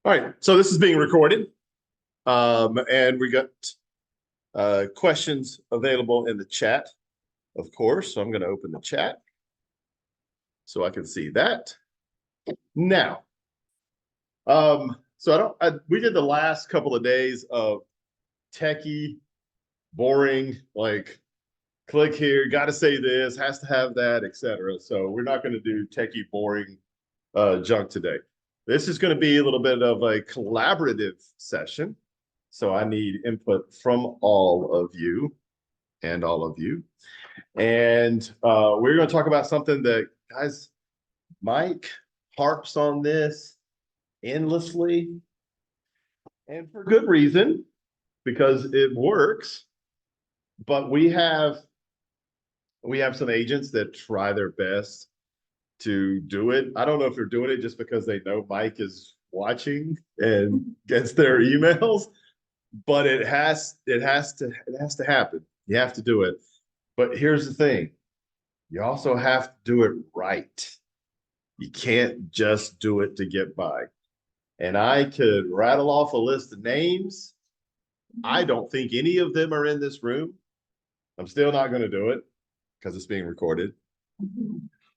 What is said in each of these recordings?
All right, so this is being recorded, and we got questions available in the chat, of course. So I'm going to open the chat so I can see that. Now, so we did the last couple of days of techie, boring, like click here, got to say this, has to have that, etc. So we're not going to do techie, boring junk today. This is going to be a little bit of a collaborative session. So I need input from all of you and all of you. And we're going to talk about something that, guys, Mike harps on this endlessly and for good reason, because it works. But we have some agents that try their best to do it. I don't know if they're doing it just because they know Mike is watching and gets their emails, but it has to happen. You have to do it. But here's the thing. You also have to do it right. You can't just do it to get by. And I could rattle off a list of names. I don't think any of them are in this room. I'm still not going to do it because it's being recorded,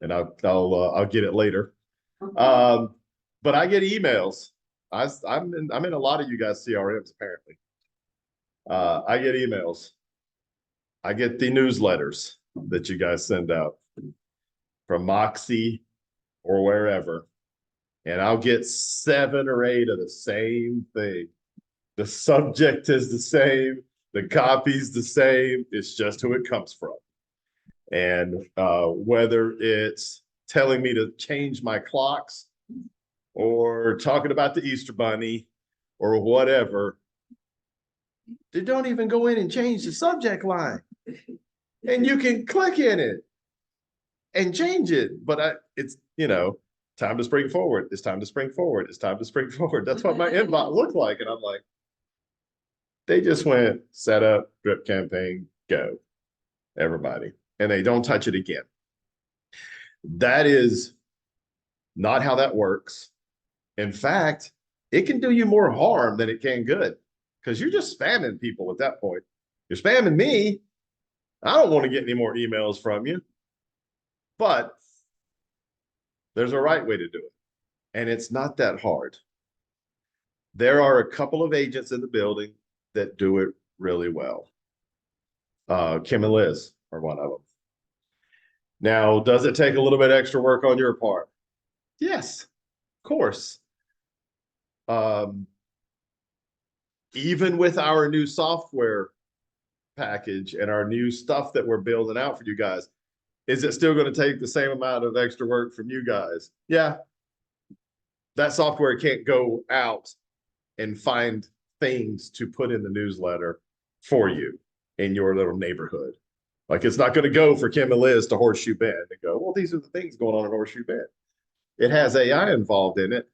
and I'll get it later. But I get emails. I'm in a lot of you guys CRMs apparently. I get emails. I get the newsletters that you guys send out from Moxie or wherever, and I'll get 7 or 8 of the same thing. The subject is the same, the copy's the same. It's just who it comes from. And whether it's telling me to change my clocks or talking about the Easter Bunny or whatever, they don't even go in and change the subject line. And you can click in it and change it. But it's, time to spring forward. It's time to spring forward. It's time to spring forward. That's what my inbox looked like. And I'm like, they just went set up, drip campaign, go, everybody. And they don't touch it again. That is not how that works. In fact, it can do you more harm than it can good, because you're just spamming people at that point. You're spamming me. I don't want to get any more emails from you. But there's a right way to do it. And it's not that hard. There are a couple of agents in the building that do it really well. Kim and Liz are one of them. Now, does it take a little bit extra work on your part? Yes, of course. Even with our new software package and our new stuff that we're building out for you guys, is it still going to take the same amount of extra work from you guys? Yeah. That software can't go out and find things to put in the newsletter for you in your little neighborhood. Like, it's not going to go for Kim and Liz to Horseshoe Bend and go, well, these are the things going on in Horseshoe Bend. It has AI involved in it,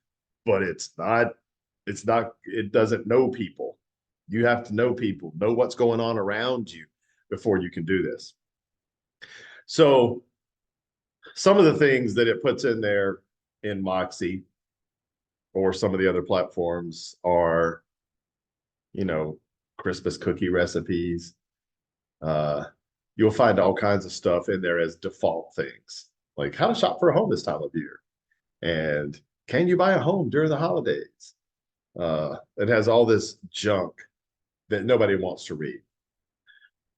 but it doesn't know people. You have to know people, know what's going on around you before you can do this. So some of the things that it puts in there in Moxie or some of the other platforms are, Christmas cookie recipes. You'll find all kinds of stuff in there as default things, like how to shop for a home this time of year, and can you buy a home during the holidays? It has all this junk that nobody wants to read.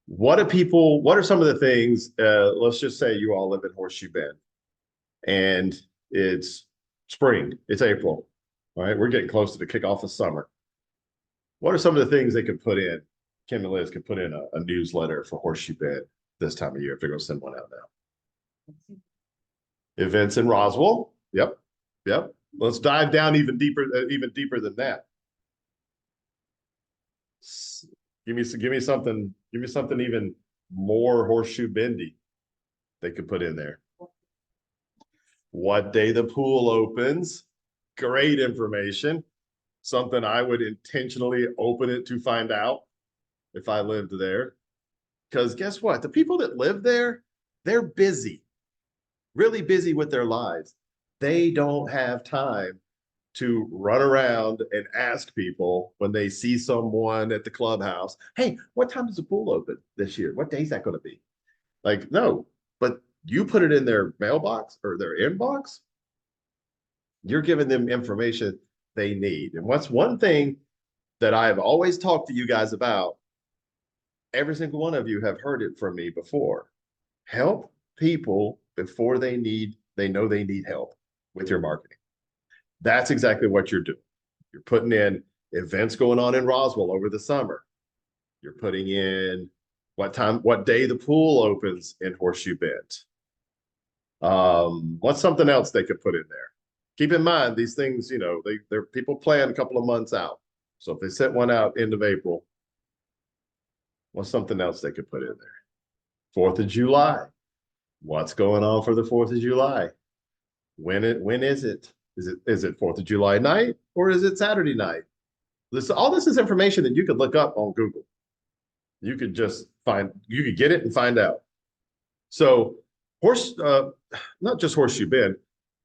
What are some of the things, let's just say you all live in Horseshoe Bend and it's spring, it's April, all right? We're getting close to the kickoff of summer. What are some of the things they could put in? Kim and Liz could put in a newsletter for Horseshoe Bend this time of year if they're going to send one out now. Events in Roswell. Yep. Let's dive down even deeper than that. Give me something even more Horseshoe Bendy they could put in there. What day the pool opens. Great information. Something I would intentionally open it to find out if I lived there. Because guess what? The people that live there, they're busy, really busy with their lives. They don't have time to run around and ask people when they see someone at the clubhouse, hey, what time is the pool open this year? What day is that going to be? Like, no, but you put it in their mailbox or their inbox, you're giving them information they need. And what's one thing that I have always talked to you guys about, every single one of you have heard it from me before. Help people before they know they need help with your marketing. That's exactly what you're doing. You're putting in events going on in Roswell over the summer. You're putting in what day the pool opens in Horseshoe Bend. What's something else they could put in there? Keep in mind, these things, they're people plan a couple of months out. So if they set one out end of April, what's something else they could put in there? 4th of July. What's going on for the 4th of July? When is it? Is it 4th of July night or is it Saturday night? All this is information that you could look up on Google. You could get it and find out. So not just Horseshoe Bend,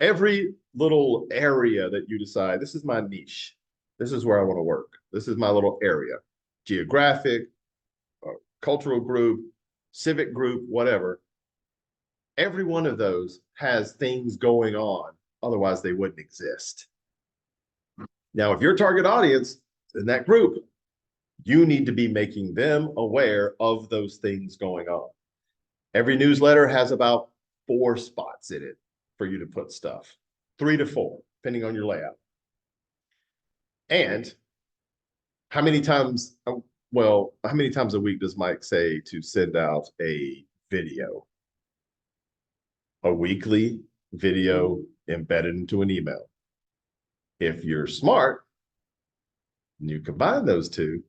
every little area that you decide, this is my niche. This is where I want to work. This is my little area, geographic, cultural group, civic group, whatever. Every one of those has things going on. Otherwise, they wouldn't exist. Now, if your target audience in that group, you need to be making them aware of those things going on. Every newsletter has about 4 spots in it for you to put stuff, 3 to 4, depending on your layout. And how many times a week does Mike say to send out a video? A weekly video embedded into an email. If you're smart and you combine those two,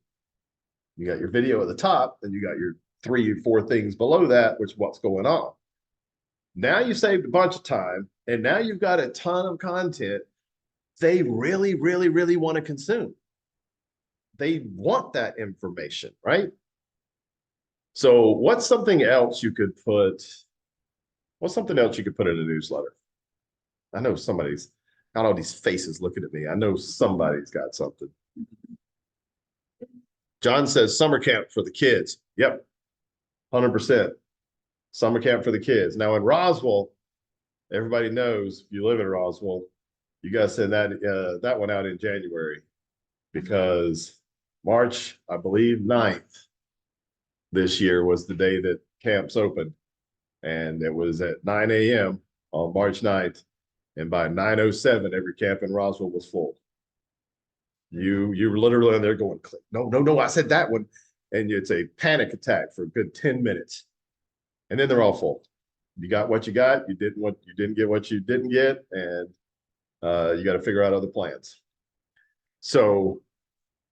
you got your video at the top and you got your 3 or 4 things below that, which is what's going on. Now you saved a bunch of time and now you've got a ton of content they really, really, really want to consume. They want that information, right? So what's something else you could put in a newsletter? I know somebody's got all these faces looking at me. I know somebody's got something. John says summer camp for the kids. Yep, 100%. Summer camp for the kids. Now in Roswell, everybody knows, if you live in Roswell, you got to send that one out in January, because March, I believe 9th this year was the day that camps opened. And it was at 9 a.m. on March 9th. And by 9:07, every camp in Roswell was full. You were literally in there going, click, no, I said that one. And it's a panic attack for a good 10 minutes. And then they're all full. You got what you got, you didn't get what you didn't get, and you got to figure out other plans. So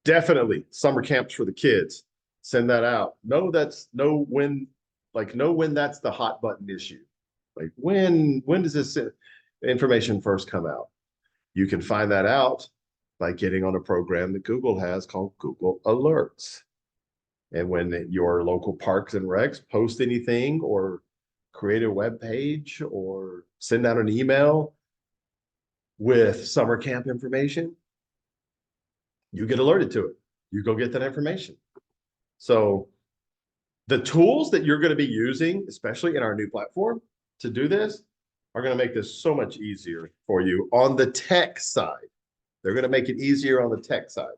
definitely summer camps for the kids. Send that out. Know when that's the hot button issue. Like when does this information first come out? You can find that out by getting on a program that Google has called Google Alerts. And when your local parks and recs post anything or create a web page or send out an email with summer camp information, you get alerted to it. You go get that information. So the tools that you're going to be using, especially in our new platform to do this, are going to make this so much easier for you on the tech side. They're going to make it easier on the tech side.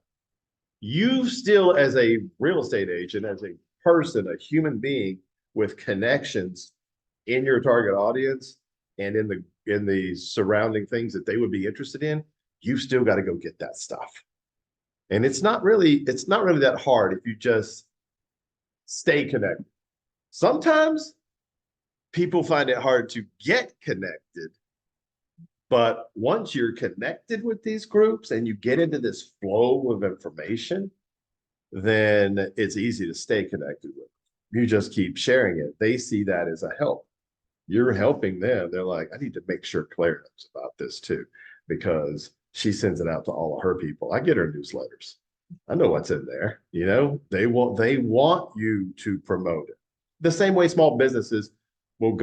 You still, as a real estate agent, as a person, a human being with connections in your target audience and in the surrounding things that they would be interested in, you've still got to go get that stuff. And it's not really that hard if you just stay connected. Sometimes people find it hard to get connected, but once you're connected with these groups and you get into this flow of information, then it's easy to stay connected with. You just keep sharing it. They see that as a help. You're helping them. They're like, I need to make sure Claire knows about this too, because she sends it out to all of her people. I get her newsletters. I know what's in there. They want you to promote it. The same way small business owners will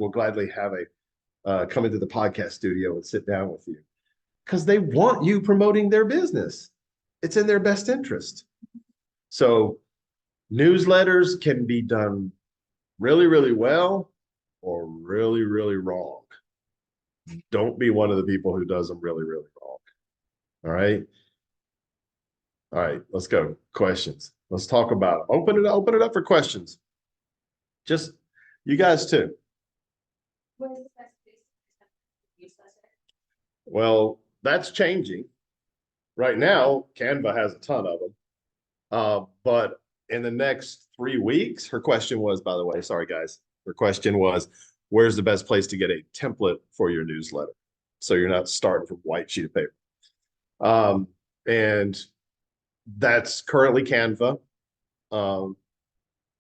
gladly have a come into the podcast studio and sit down with you because they want you promoting their business. It's in their best interest. So newsletters can be done really, really well or really, really wrong. Don't be one of the people who does them really, really wrong. All right. All right, let's go. Questions. Let's talk about them. Open it up for questions. Just you guys too. Well, that's changing. Right now, Canva has a ton of them. But in the next 3 weeks, her question was, by the way, sorry guys, her question was, where's the best place to get a template for your newsletter? So you're not starting from white sheet of paper. And that's currently Canva.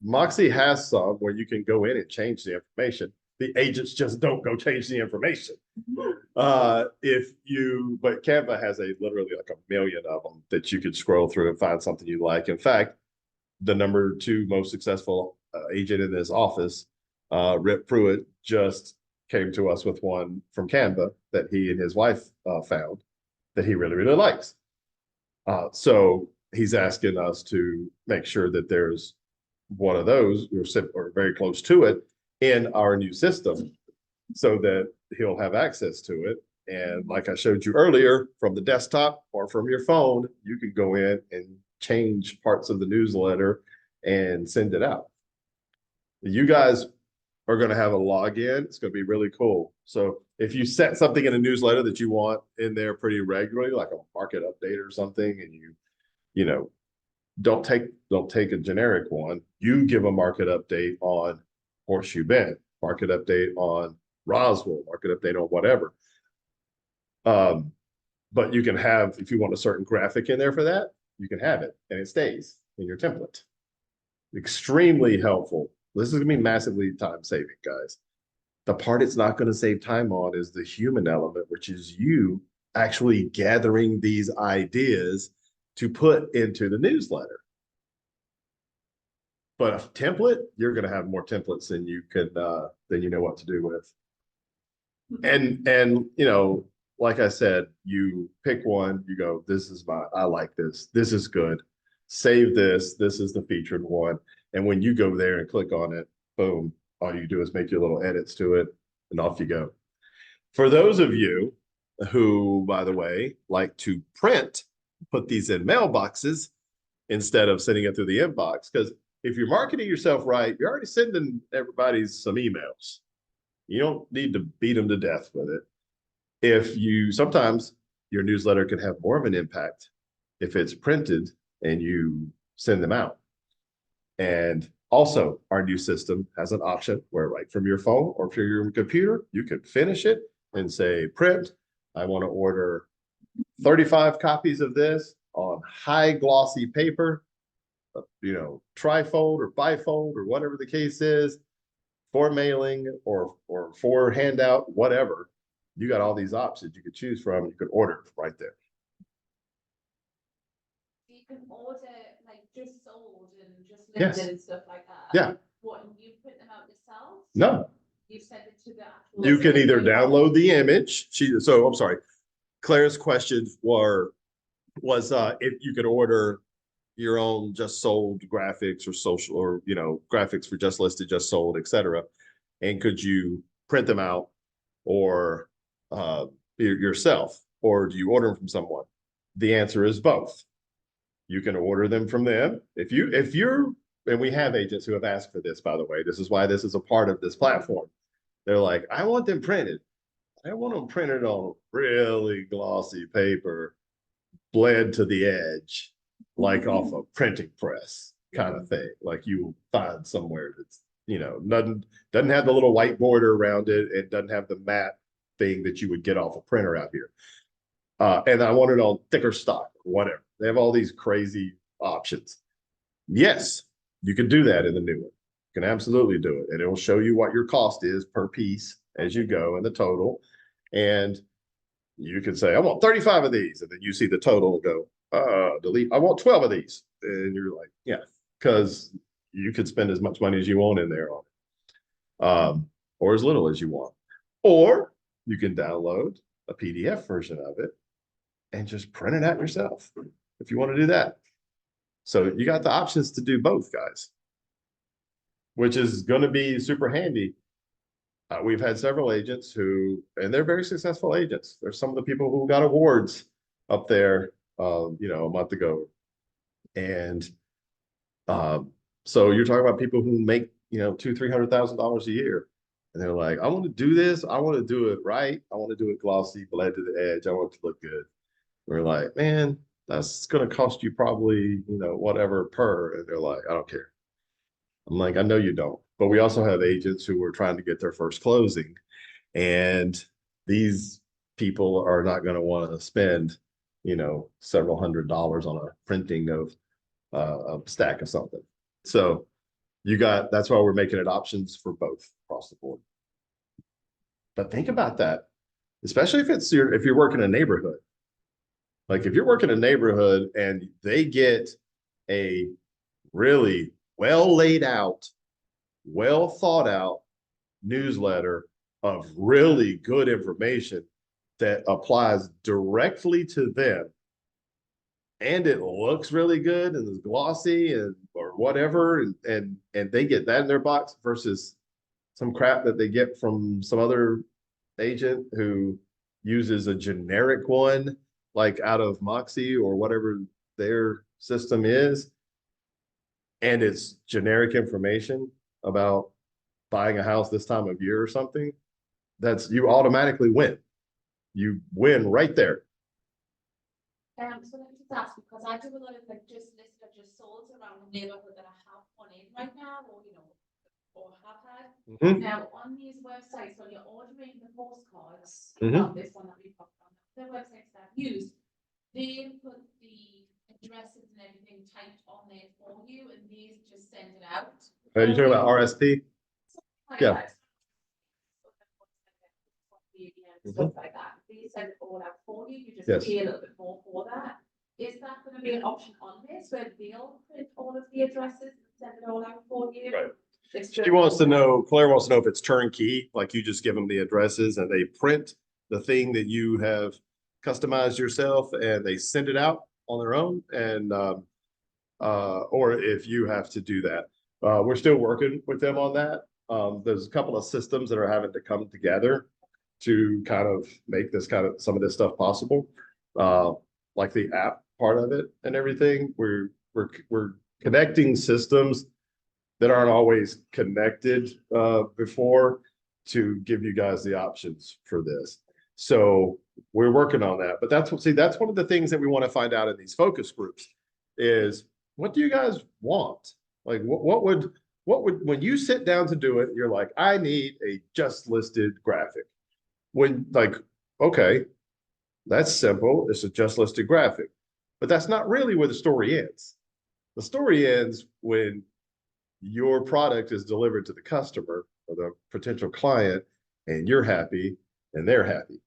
Moxie has some where you can go in and change the information. The agents just don't go change the information. But Canva has literally like 1 million of them that you could scroll through and find something you like. In fact, the number 2 most successful agent in this office, Rip Pruitt, just came to us with one from Canva that he and his wife found that he really, really likes. So he's asking us to make sure that there's one of those or very close to it in our new system so that he'll have access to it. And like I showed you earlier, from the desktop or from your phone, you can go in and change parts of the newsletter and send it out. You guys are going to have a login. It's going to be really cool. So if you set something in a newsletter that you want in there pretty regularly, like a market update or something, and you know, don't take a generic one. You give a market update on Horseshoe Bend, market update on Roswell, market update on whatever. But you can have, if you want a certain graphic in there for that, you can have it and it stays in your template. Extremely helpful. This is going to be massively time saving, guys. The part it's not going to save time on is the human element, which is you actually gathering these ideas to put into the newsletter. But a template, you're going to have more templates than you know what to do with. And like I said, you pick one, you go, I like this. This is good. Save this. This is the featured one. And when you go there and click on it, boom, all you do is make your little edits to it and off you go. For those of you who, by the way, like to put these in mailboxes instead of sending it through the inbox, because if you're marketing yourself right, you're already sending everybody some emails. You don't need to beat them to death with it. Sometimes your newsletter can have more of an impact if it's printed and you send them out. And also, our new system has an option where right from your phone or from your computer, you can finish it and say, print, I want to order 35 copies of this on high glossy paper, trifold or bifold or whatever the case is, for mailing or for handout, whatever. You got all these options you could choose from. You could order right there. You can order like just sold and just limited Yes. and stuff like that. Yeah. What, you print them out yourself? No. You send it to the actual. You can either download the image. I'm sorry. Claire's question was if you could order your own just sold graphics or social or graphics for just listed, just sold, etc. And could you print them out or yourself, or do you order them from someone? The answer is both. You can order them from them. And we have agents who have asked for this, by the way. This is why this is a part of this platform. They're like, I want them printed. I want them printed on really glossy paper, bled to the edge, like off a printing press kind of thing. Like you find somewhere that's, doesn't have the little white border around it. It doesn't have the matte thing that you would get off a printer out here. And I want it on thicker stock or whatever. They have all these crazy options. Yes, you can do that in the new one. You can absolutely do it. And it will show you what your cost is per piece as you go and the total. And you can say, I want 35 of these. And then you see the total and go, delete. I want 12 of these. And you're like, yeah, because you could spend as much money as you want in there on it, or as little as you want. Or you can download a PDF version of it and just print it out yourself if you want to do that. So you got the options to do both, guys, which is going to be super handy. We've had several agents who, and they're very successful agents. There's some of the people who got awards up there, a month ago. And so you're talking about people who make, $200,000-$300,000 a year. And they're like, I want to do this. I want to do it right. I want to do it glossy, bled to the edge. I want it to look good. We're like, man, that's going to cost you probably, whatever per. And they're like, I don't care. I'm like, I know you don't. But we also have agents who are trying to get their first closing. And these people are not going to want to spend, several $100s on a printing of a stack of something. So that's why we're making it options for both across the board. But think about that, especially if you're working in a neighborhood. Like if you're working in a neighborhood and they get a really well laid out, well thought out newsletter of really good information that applies directly to them, and it looks really good and is glossy or whatever, and they get that in their box versus some crap that they get from some other agent who uses a generic one, like out of Moxie or whatever their system is, and it's generic information about buying a house this time of year or something. You automatically win. You win right there. So let me just ask, because I do a lot of like just listed or just sold around the neighborhood that I have one in right now, or have had. Now on these websites, when you're ordering the postcards, not this one that we put on, the websites that I've used, they put the addresses and everything typed on there for you, and these just send it out. Are you talking about RSP? Yeah. Stuff like that. These send it all out for you. You just pay a little bit more for that. Is that going to be an option on this where they'll print all of the addresses and send it all out for you? Right. Claire wants to know if it's turnkey, like you just give them the addresses and they print the thing that you have customized yourself and they send it out on their own, and or if you have to do that. We're still working with them on that. There's a couple of systems that are having to come together to kind of make some of this stuff possible, like the app part of it and everything. We're connecting systems that aren't always connected before to give you guys the options for this. So we're working on that. But that's one of the things that we want to find out in these focus groups is, what do you guys want? Like what would when you sit down to do it, you're like, I need a just listed graphic. Okay, that's simple. It's a just listed graphic, but that's not really where the story ends. The story ends when your product is delivered to the customer or the potential client, and you're happy and they're happy.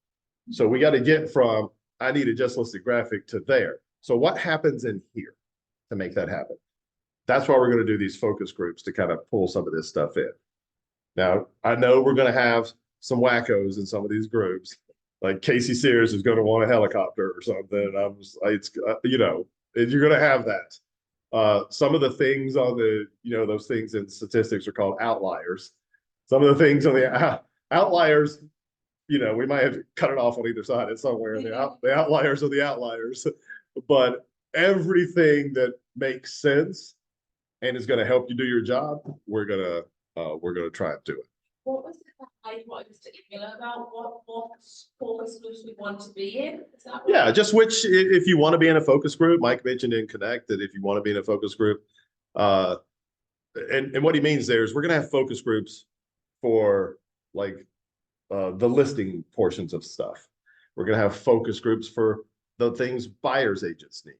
So we got to get from, I need a just listed graphic, to there. So what happens in here to make that happen? That's why we're going to do these focus groups to kind of pull some of this stuff in. Now, I know we're going to have some wackos in some of these groups. Like Casey Sears is going to want a helicopter or something. You're going to have that. Some of the things on the, those things in statistics are called outliers. Some of the things on the outliers, we might have to cut it off on either side and somewhere. The outliers are the outliers. But everything that makes sense and is going to help you do your job, we're going to try and do it. What was it that I wanted to email about? What focus groups we want to be in? Is that right? Yeah, just if you want to be in a focus group. Mike mentioned in Connect that if you want to be in a focus group, and what he means there is we're going to have focus groups for like the listing portions of stuff. We're going to have focus groups for the things buyers agents need.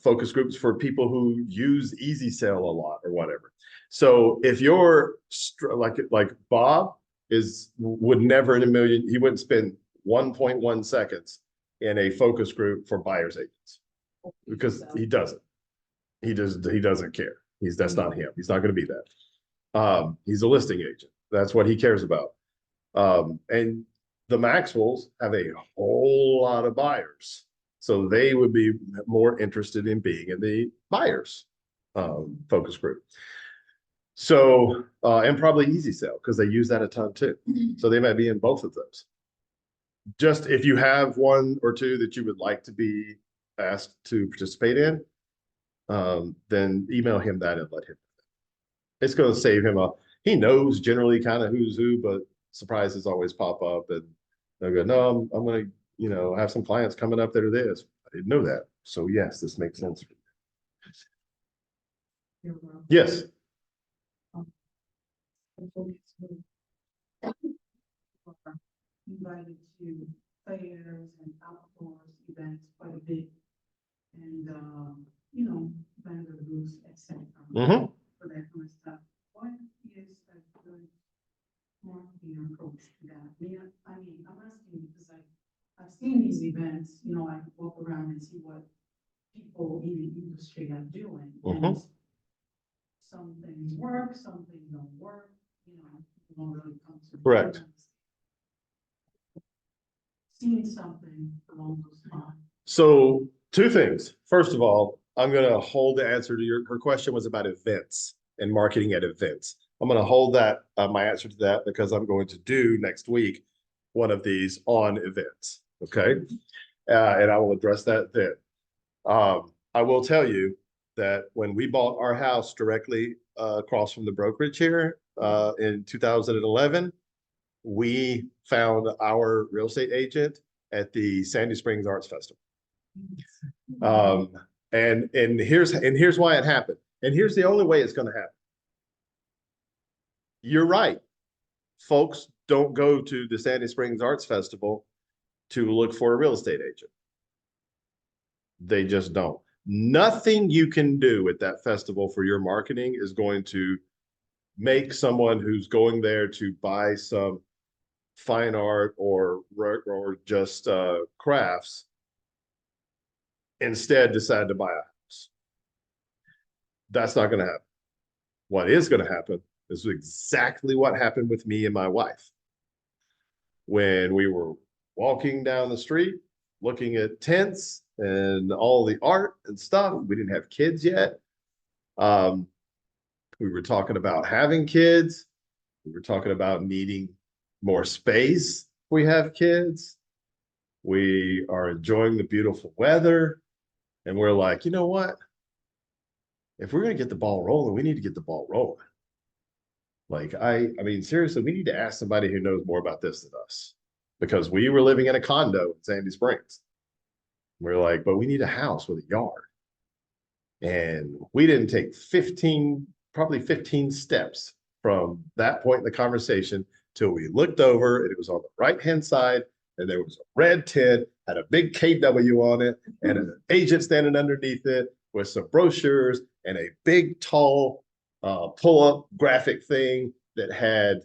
Focus groups for people who use Easy Sale a lot or whatever. So if you're like Bob would never in a million, he wouldn't spend 1.1 seconds in a focus group for buyers agents because he doesn't. He doesn't care. That's not him. He's not going to be that. He's a listing agent. That's what he cares about. And the Maxwells have a whole lot of buyers. So they would be more interested in being in the buyers focus group. So, and probably easy sell because they use that a ton too. So they might be in both of those. Just if you have one or two that you would like to be asked to participate in, then email him that and let him. It's going to save him he knows generally kind of who's who, but surprises always pop up and they'll go, no, I'm going to, have some clients coming up that are this. I didn't know that. So yes, this makes sense. Yes. Invited to fairs and outdoors events quite a bit. And, vendor booths, etc. Mm-hmm. For that kind of stuff. What is a good marketing approach to that? I mean, I'm asking because I've seen these events, I walk around and see what people in the industry are doing. And some things work, some things don't work, people don't really come to. Correct. Seen something along those lines. So two things. First of all, I'm going to hold the answer to her question was about events and marketing at events. I'm going to hold that my answer to that because I'm going to do next week one of these on events. Okay. And I will address that then. I will tell you that when we bought our house directly across from the brokerage here in 2011, we found our real estate agent at the Sandy Springs Arts Festival. And here's why it happened. And here's the only way it's going to happen. You're right. Folks don't go to the Sandy Springs Arts Festival to look for a real estate agent. They just don't. Nothing you can do at that festival for your marketing is going to make someone who's going there to buy some fine art or just crafts instead decide to buy a house. That's not going to happen. What is going to happen is exactly what happened with me and my wife. When we were walking down the street, looking at tents and all the art and stuff, we didn't have kids yet. We were talking about having kids. We were talking about needing more space. We have kids. We are enjoying the beautiful weather. And we're like, you know what? If we're going to get the ball rolling, we need to get the ball rolling. Like, I mean, seriously, we need to ask somebody who knows more about this than us because we were living in a condo in Sandy Springs. We're like, but we need a house with a yard. And we didn't take probably 15 steps from that point in the conversation till we looked over and it was on the right-hand side and there was a red tent, had a big KW on it and an agent standing underneath it with some brochures and a big, tall pull-up graphic thing that had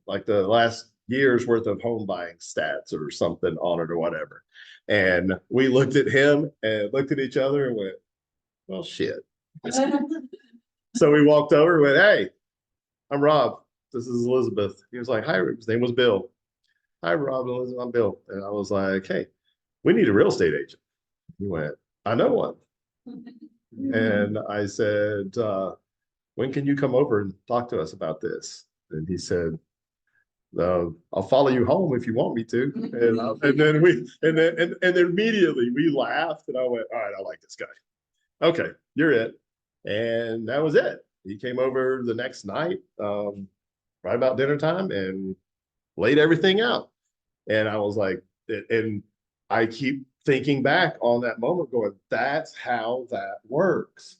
like the last year's worth of home buying stats or something on it or whatever. And we looked at him and looked at each other and went, well, shit. So we walked over and went, hey, I'm Rob. This is Elizabeth. He was like, hi, his name was Bill. Hi, Rob and Elizabeth, I'm Bill. And I was like, hey, we need a real estate agent. He went, I know one. And I said, when can you come over and talk to us about this? And he said, I'll follow you home if you want me to. And then immediately we laughed and I went, all right, I like this guy. Okay, you're it. And that was it. He came over the next night, right about dinner time and laid everything out. And I was like, and I keep thinking back on that moment going, that's how that works.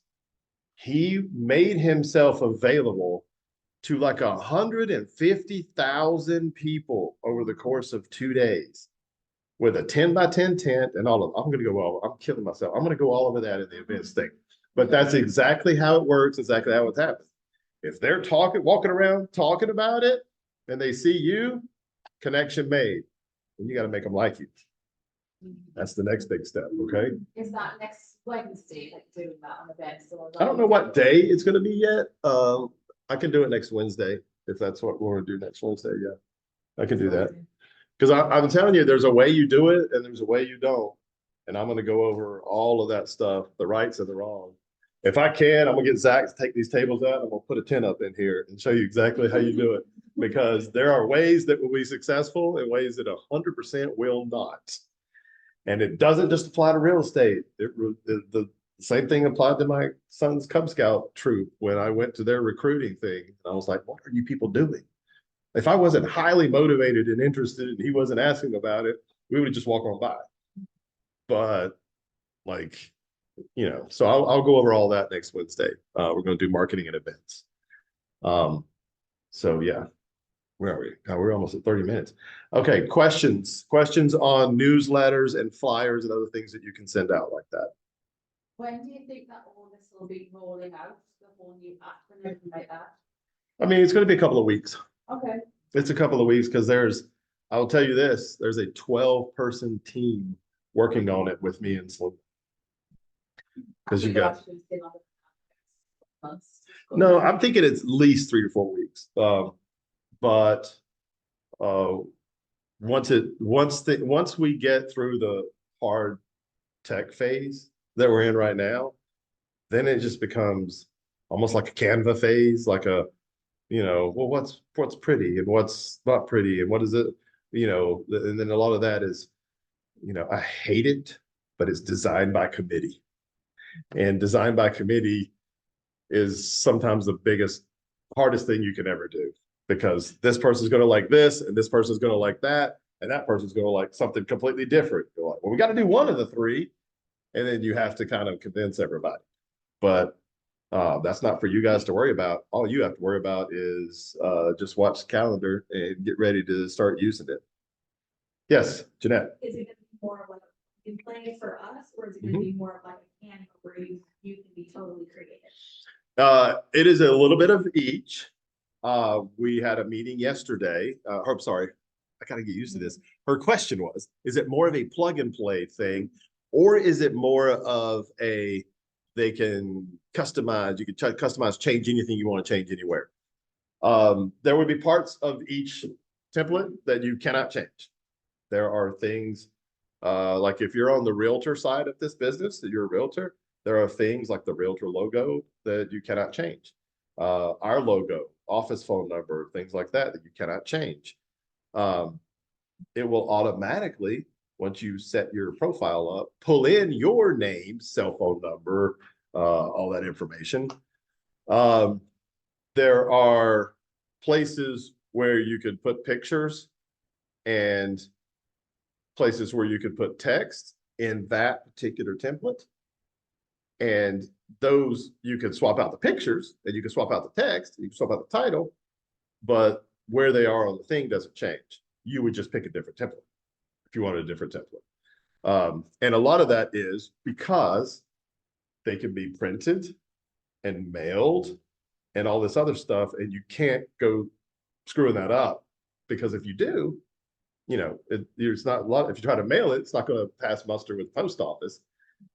He made himself available to like 150,000 people over the course of 2 days with a 10 by 10 tent and all of I'm going to go I'm killing myself. I'm going to go all over that in the events thing. But that's exactly how it works, exactly how it's happened. If they're walking around talking about it and they see you, connection made. And you got to make them like you. That's the next big step, okay? Is that next Wednesday, like doing that on events? I don't know what day it's going to be yet. I can do it next Wednesday if that's what we're going to do next Wednesday. Yeah. I can do that. Because I'm telling you, there's a way you do it and there's a way you don't. And I'm gonna go over all of that stuff, the rights and the wrong. If I can, I'm gonna get Zach to take these tables out. I'm gonna put a tent up in here and show you exactly how you do it. Because there are ways that will be successful and ways that 100% will not. And it doesn't just apply to real estate. The same thing applied to my son's Cub Scout troop when I went to their recruiting thing. I was like, what are you people doing? If I wasn't highly motivated and interested and he wasn't asking about it, we would just walk on by. But like, so I'll go over all that next Wednesday. We're going to do marketing and events. So yeah, where are we? We're almost at 30 minutes. Okay, questions on newsletters and flyers and other things that you can send out like that. When do you think that all this will be rolling out, the whole new app and everything like that? I mean, it's going to be a couple of weeks. Okay. It's a couple of weeks because I'll tell you this, there's a 12-person team working on it with me and Slim. Because you got, no, I'm thinking it's at least 3 to 4 weeks. But once we get through the hard tech phase that we're in right now, then it just becomes almost like a Canva phase, like a, well, what's pretty and what's not pretty and what is it, and then a lot of that is, I hate it, but it's designed by committee. And design by committee is sometimes the hardest thing you can ever do, because this person's going to like this and this person's going to like that and that person's going to like something completely different. You're like, well, we got to do one of the three, and then you have to kind of convince everybody. But that's not for you guys to worry about. All you have to worry about is just watch the calendar and get ready to start using it. Yes, Jeanette. Is it going to be more of like a play for us, or is it going to be more of like a can where you can be totally creative? It is a little bit of each. We had a meeting yesterday. I'm sorry, I gotta get used to this. Her question was, is it more of a plug and play thing, or is it more of they can customize, you can customize, change anything you want to change anywhere. There would be parts of each template that you cannot change. There are things, like if you're on the realtor side of this business, that you're a realtor, there are things like the realtor logo that you cannot change. Our logo, office phone number, things like that you cannot change. It will automatically, once you set your profile up, pull in your name, cell phone number, all that information. There are places where you could put pictures and places where you could put text in that particular template. And those, you can swap out the pictures and you can swap out the text, you can swap out the title, but where they are on the thing doesn't change. You would just pick a different template if you wanted a different template. And a lot of that is because they can be printed and mailed and all this other stuff, and you can't go screwing that up, because if you do, there's not a lot. If you try to mail it, it's not going to pass muster with the post office,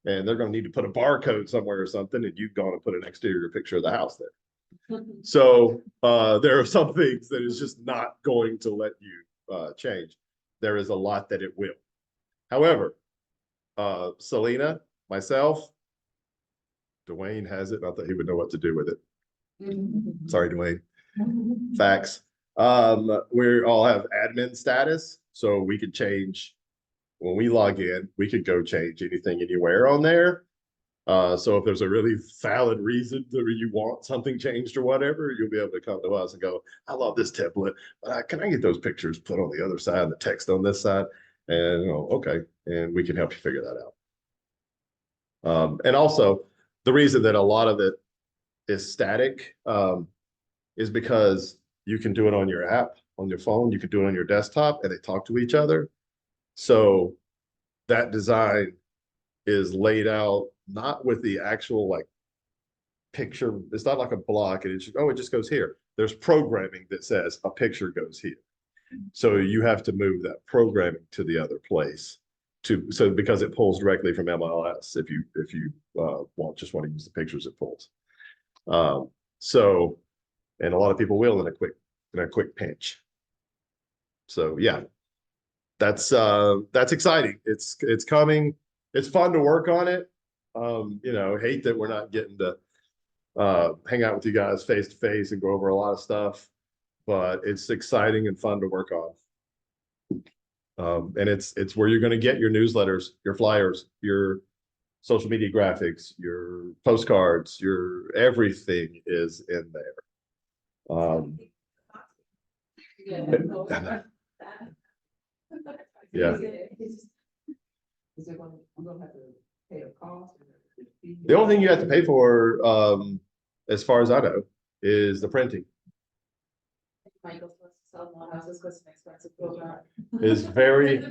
and they're going to need to put a barcode somewhere or something, and you've gone and put an exterior picture of the house there. So there are some things that is just not going to let you change. There is a lot that it will. However, Selena, myself, Dwayne has it. I thought he would know what to do with it. Sorry, Dwayne. Facts. We all have admin status, so we could change when we log in. We could go change anything anywhere on there. So if there's a really valid reason that you want something changed or whatever, you'll be able to come to us and go, I love this template, but can I get those pictures put on the other side and the text on this side? And okay, and we can help you figure that out. And also, the reason that a lot of it is static is because you can do it on your app, on your phone, you can do it on your desktop, and they talk to each other. So that design is laid out not with the actual like picture. It's not like a block and it's just, it just goes here. There's programming that says a picture goes here. So you have to move that programming to the other place because it pulls directly from MLS if you just want to use the pictures it pulls. So, and a lot of people will in a quick pinch. So yeah, that's exciting. It's coming. It's fun to work on it. You know, hate that we're not getting to hang out with you guys face to face and go over a lot of stuff, but it's exciting and fun to work on. And it's where you're going to get your newsletters, your flyers, your social media graphics, your postcards, your everything is in there. Yeah. Is it I'm gonna have to pay a cost? The only thing you have to pay for, as far as I know, is the printing. Michael's supposed to sell more houses because it's an expensive program. Is very,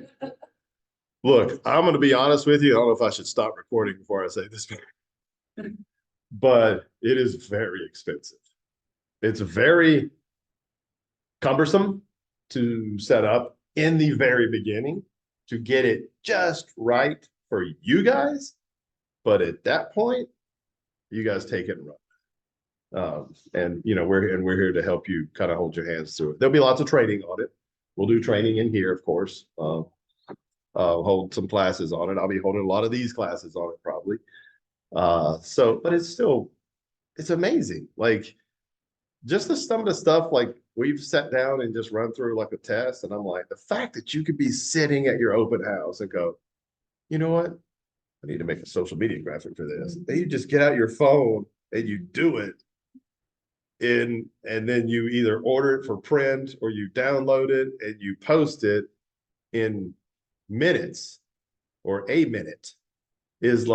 look, I'm going to be honest with you. I don't know if I should stop recording before I say this, but it is very expensive. It's very cumbersome to set up in the very beginning to get it just right for you guys. But at that point, you guys take it and run. And you know, we're here to help you kind of hold your hands through it. There'll be lots of training on it. We'll do training in here, of course. Hold some classes on it. I'll be holding a lot of these classes on it probably. But it's amazing. Like just some of the stuff like we've sat down and just run through like a test. And I'm like, the fact that you could be sitting at your open house and go, you know what? I need to make a social media graphic for this. And you just get out your phone and you do it. And then you either order it for print or you download it and you post it in minutes or a minute is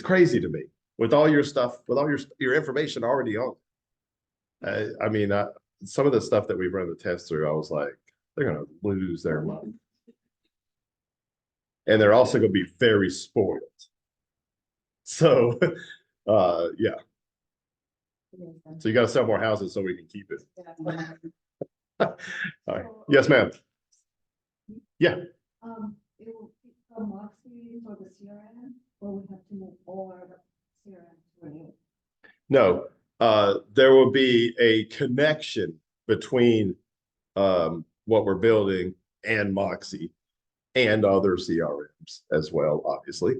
crazy to me with all your stuff, with all your information already on. I mean, some of the stuff that we run the test through, I was like, they're going to lose their mind. And they're also going to be very spoiled. So, yeah. So you got to sell more houses so we can keep it. All right. Yes, ma'am. Yeah. It will be from Moxie for the CRM, or we have to move all our CRM to you? No, there will be a connection between what we're building and Moxie and other CRMs as well, obviously,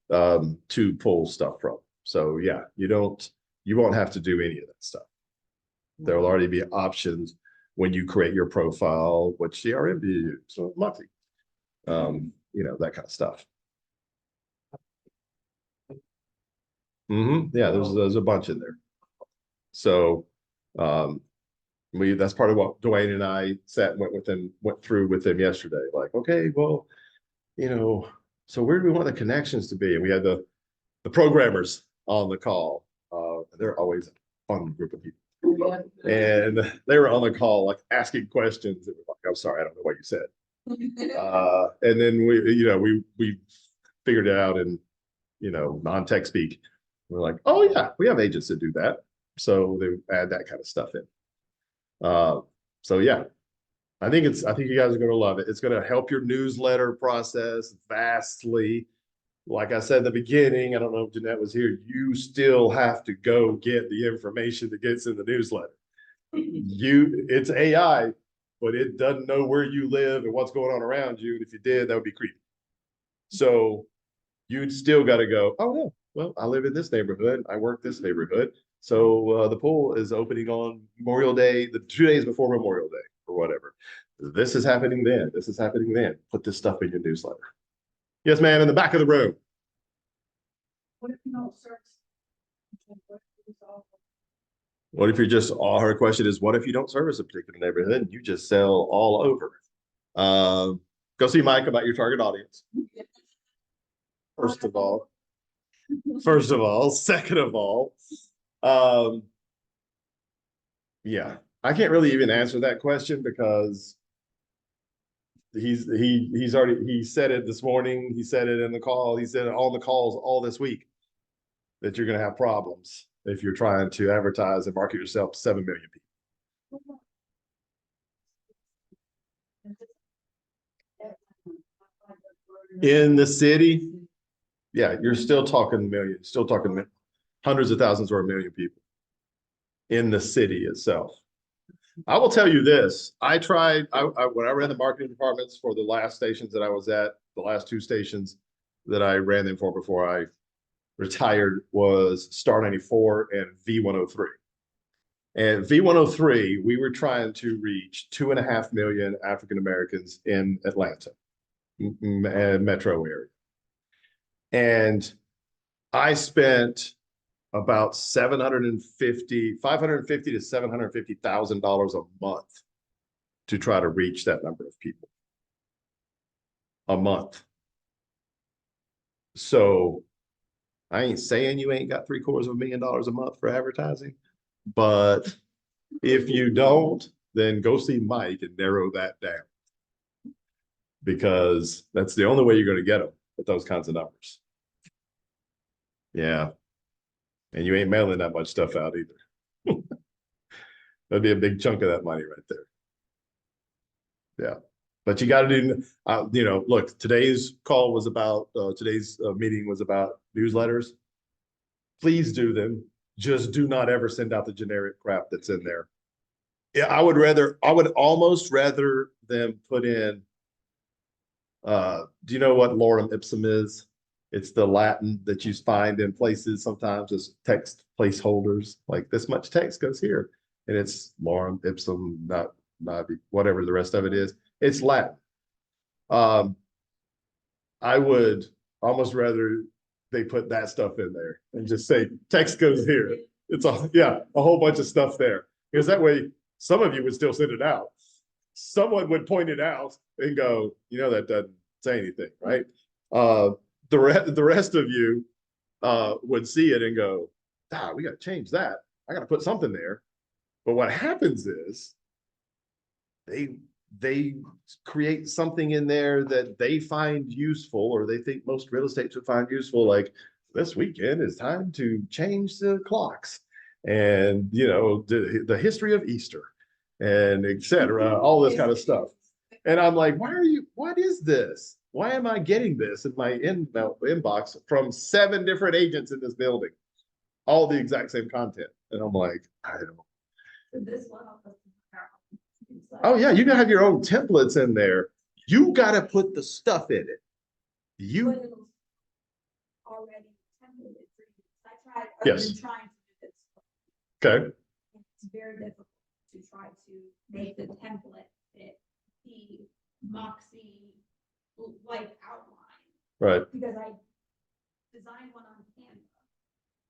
to pull stuff from. So yeah, you won't have to do any of that stuff. There will already be options when you create your profile, which CRM do you use? So Moxie, you know, that kind of stuff. Yeah, there's a bunch in there. So that's part of what Dwayne and I went through with him yesterday. Like, okay, well, you know, so where do we want the connections to be? And we had the programmers on the call. They're always a fun group of people. And they were on the call, like asking questions. It was like, I'm sorry, I don't know what you said. And then we figured it out in, you know, non-tech speak. We're like, oh yeah, we have agents that do that. So they add that kind of stuff in. So yeah, I think you guys are going to love it. It's going to help your newsletter process vastly. Like I said in the beginning, I don't know if Jeanette was here, you still have to go get the information that gets in the newsletter. It's AI, but it doesn't know where you live and what's going on around you. And if you did, that would be creepy. So you'd still got to go, oh no, well, I live in this neighborhood. I work this neighborhood. So the pool is opening on Memorial Day, the 2 days before Memorial Day or whatever. This is happening then. This is happening then. Put this stuff in your newsletter. Yes, ma'am, in the back of the room. What if you don't search? What if you're just, all her question is, what if you don't service a particular neighborhood and you just sell all over? Go see Mike about your target audience. First of all. Second of all, yeah, I can't really even answer that question because he said it this morning. He said it in the call. He said it on the calls all this week that you're going to have problems if you're trying to advertise and market yourself to 7 million people. In the city, yeah, you're still talking millions, still talking hundreds of thousands or a million people in the city itself. I will tell you this. I tried, when I ran the marketing departments for the last stations that I was at, the last two stations that I ran them for before I retired was Star 94 and V103. And V103, we were trying to reach 2.5 million African Americans in Atlanta and metro area. And I spent about $550 to $750,000 a month to try to reach that number of people a month. So I ain't saying you ain't got $750,000 a month for advertising, but if you don't, then go see Mike and narrow that down, because that's the only way you're going to get them at those kinds of numbers. Yeah. And you ain't mailing that much stuff out either. That'd be a big chunk of that money right there. Yeah. But you got to do, you know, look, today's call was about, today's meeting was about newsletters. Please do them. Just do not ever send out the generic crap that's in there. Yeah, I would almost rather them put in, do you know what lorem ipsum is? It's the Latin that you find in places sometimes as text placeholders, like this much text goes here, and it's lorem ipsum, not whatever the rest of it is. It's Latin. I would almost rather they put that stuff in there and just say text goes here. It's a whole bunch of stuff there, because that way some of you would still send it out. Someone would point it out and go, you know, that doesn't say anything, right? The rest of you would see it and go, we got to change that. I got to put something there. But what happens is they create something in there that they find useful, or they think most real estate would find useful, like this weekend is time to change the clocks, and you know, the history of Easter, and etc., all this kind of stuff. And I'm like, what is this? Why am I getting this in my inbox from 7 different agents in this building, all the exact same content? And I'm like, I don't. This one, Oh yeah, you can have your own templates in there. You got to put the stuff in it. You already templated for you. I've Yes. been trying to do this. Okay. It's very difficult to try to make the template fit the Moxie like outline, Right. because I designed one on Canva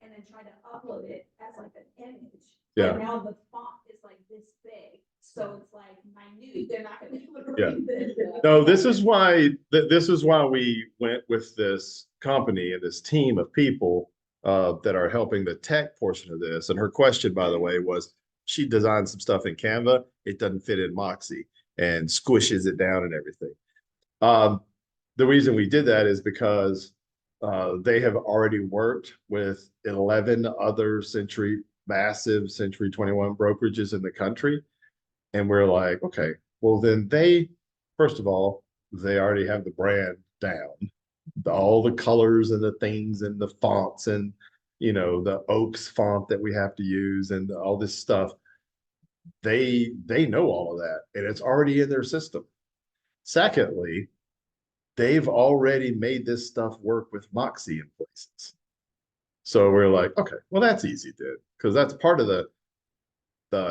and then tried to upload it as like an image. Yeah. And now the font is like this big, so it's like minute. They're not going to be able to Yeah. read this. No, this is why we went with this company and this team of people that are helping the tech portion of this. And her question, by the way, was she designed some stuff in Canva. It doesn't fit in Moxie and squishes it down and everything. The reason we did that is because they have already worked with 11 other massive Century 21 brokerages in the country. And we're like, okay, well then first of all, they already have the brand down, all the colors and the things and the fonts and, you know, the Oaks font that we have to use and all this stuff. They know all of that, and it's already in their system. Secondly, they've already made this stuff work with Moxie in places. So we're like, okay, well, that's easy, dude, because that's part of the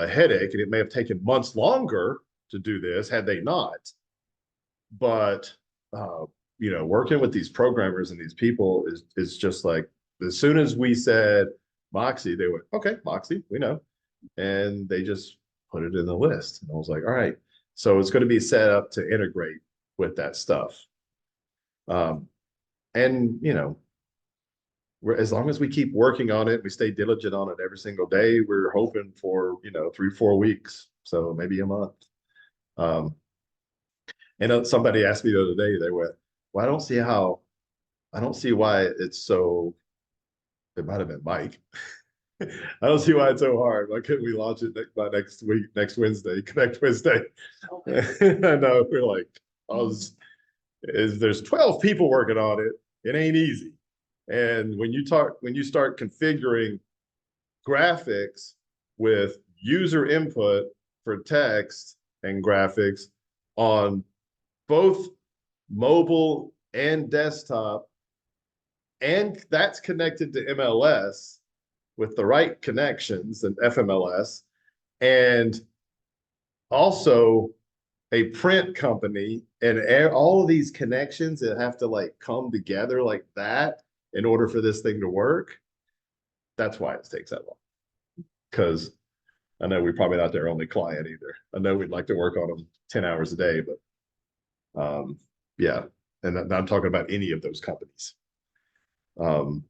headache, and it may have taken months longer to do this had they not. But you know, working with these programmers and these people is just like, as soon as we said Moxie, they went, okay, Moxie, we know, and they just put it in the list. And I was like, all right, so it's going to be set up to integrate with that stuff. And you know, as long as we keep working on it, we stay diligent on it every single day, we're hoping for, you know, 3-4 weeks, so maybe a month. And somebody asked me the other day, they went, well, I don't see why it's so, it might have been Mike. I don't see why it's so hard. Why couldn't we launch it by next week, next Wednesday, Connect Wednesday? I know, we're like, there's 12 people working on it. It ain't easy. And when you start configuring graphics with user input for text and graphics on both mobile and desktop. And that's connected to MLS with the right connections and FMLS. And also a print company and all of these connections that have to like come together like that in order for this thing to work. That's why it takes that long. Because I know we're probably not their only client either. I know we'd like to work on them 10 hours a day, but yeah. And I'm talking about any of those companies.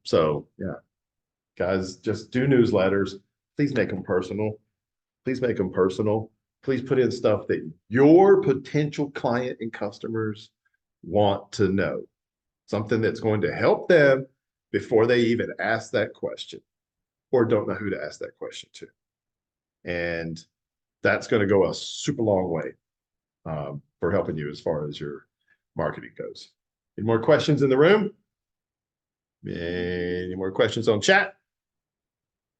So yeah, guys, just do newsletters. Please make them personal. Please make them personal. Please put in stuff that your potential client and customers want to know. Something that's going to help them before they even ask that question or don't know who to ask that question to. And that's going to go a super long way for helping you as far as your marketing goes. Any more questions in the room? Any more questions on chat?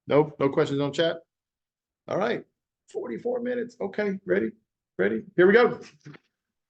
Nope, no questions on chat. All right, 44 minutes. Okay, ready? Here we go.